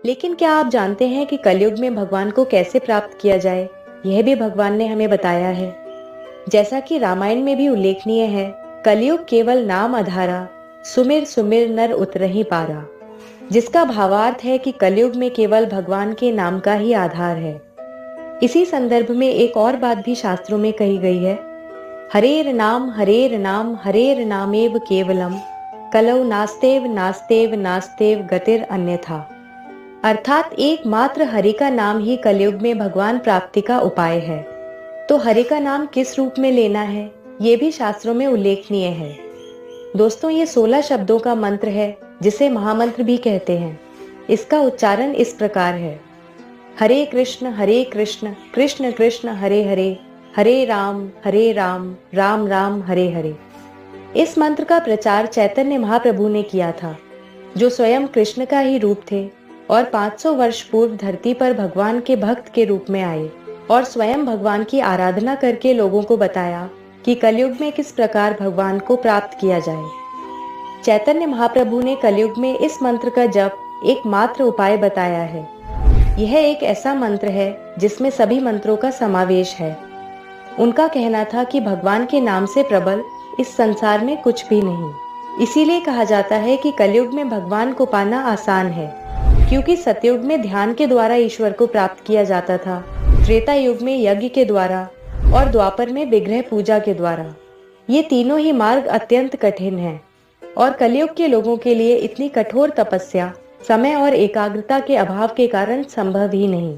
लेकिन क्या आप जानते हैं कि कलयुग में भगवान को कैसे प्राप्त किया जाए? यह भी भगवान ने हमें बताया है। जैसा कि रामायण में भी उल्लेखनीय है, कलयुग केवल नाम आधारा, सुमिर सुमिर नर उतरहि पारा। जिसका भावार्थ है कि कलयुग में केवल भगवान के नाम का ही आधार है। इसी संदर्भ में एक और बात भी शास्त्रों में कही गई है, हरेर नाम हरेर नामेव केवलम, कलौ नास्तेव नास्तेव नास्तेव गतिर अन्यथा। अर्थात एकमात्र हरि का नाम ही कलयुग में भगवान प्राप्ति का उपाय है। तो हरि का नाम किस रूप में लेना है, ये भी शास्त्रों में उल्लेखनीय है। दोस्तों, ये 16 शब्दों का मंत्र है, जिसे महामंत्र भी कहते हैं। इसका उच्चारण इस प्रकार है, हरे कृष्ण कृष्ण कृष्ण हरे हरे, हरे राम राम राम हरे हरे। इस मंत्र का प्रचार चैतन्य महाप्रभु ने किया था, जो स्वयं कृष्ण का ही रूप थे और 500 वर्ष पूर्व धरती पर भगवान के भक्त के रूप में आए और स्वयं भगवान की आराधना करके लोगों को बताया कि कलयुग में किस प्रकार भगवान को प्राप्त किया जाए। चैतन्य महाप्रभु ने कलयुग में इस मंत्र का जप एकमात्र उपाय बताया है। यह एक ऐसा मंत्र है जिसमें सभी मंत्रों का समावेश है। उनका कहना था कि भगवान के नाम से प्रबल इस संसार में कुछ भी नहीं। इसीलिए कहा जाता है कि कलयुग में भगवान को पाना आसान है, क्योंकि सतयुग में ध्यान के द्वारा ईश्वर को प्राप्त किया जाता था, त्रेता युग में यज्ञ के द्वारा और द्वापर में विग्रह पूजा के द्वारा। ये तीनों ही मार्ग अत्यंत कठिन हैं और कलयुग के लोगों के लिए इतनी कठोर तपस्या समय और एकाग्रता के अभाव के कारण संभव ही नहीं।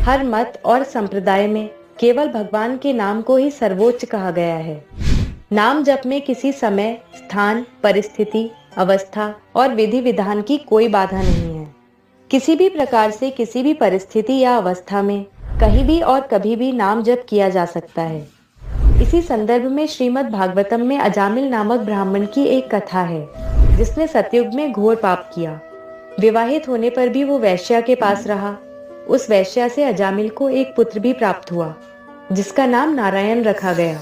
हर मत और संप्रदाय में केवल भगवान के नाम को ही सर्वोच्च कहा गया है। नाम जप में किसी समय, स्थान, परिस्थिति, अवस्था और विधि विधान की कोई बाधा नहीं है। किसी भी प्रकार से किसी भी परिस्थिति या अवस्था में कहीं भी और कभी भी नाम जप किया जा सकता है। इसी संदर्भ में श्रीमद् भागवतम में अजामिल नामक ब्राह्मण की एक कथा है, जिसने सतयुग में घोर पाप किया। विवाहित होने पर भी वो वैश्या के पास रहा। उस वैश्या से अजामिल को एक पुत्र भी प्राप्त हुआ, जिसका नाम नारायण रखा गया।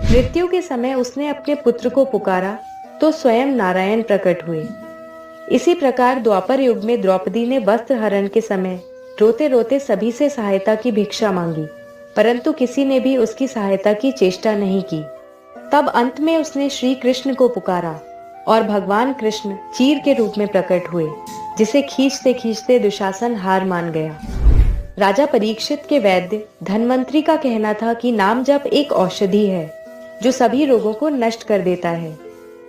मृत्यु के समय उसने अपने पुत्र को पुकारा तो स्वयं नारायण प्रकट हुए। इसी प्रकार द्वापर युग में द्रौपदी ने वस्त्र हरण के समय रोते रोते सभी से सहायता की भिक्षा मांगी, परंतु किसी ने भी उसकी सहायता की चेष्टा नहीं की। तब अंत में उसने श्री कृष्ण को पुकारा और भगवान कृष्ण चीर के रूप में प्रकट हुए, जिसे खींचते खींचते दुशासन हार मान गया। राजा परीक्षित के वैद्य धन्वंतरी का कहना था कि नाम जप एक औषधि है जो सभी रोगों को नष्ट कर देता है।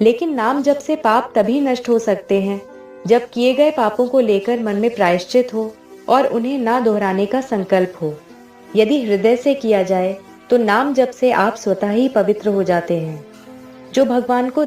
लेकिन नाम जप से पाप तभी नष्ट हो सकते हैं जब किए गए पापों को लेकर मन में प्रायश्चित हो और उन्हें ना दोहराने का संकल्प हो। यदि हृदय से किया जाए तो नाम जप से आप स्वतः ही पवित्र हो जाते हैं। जो भगवान को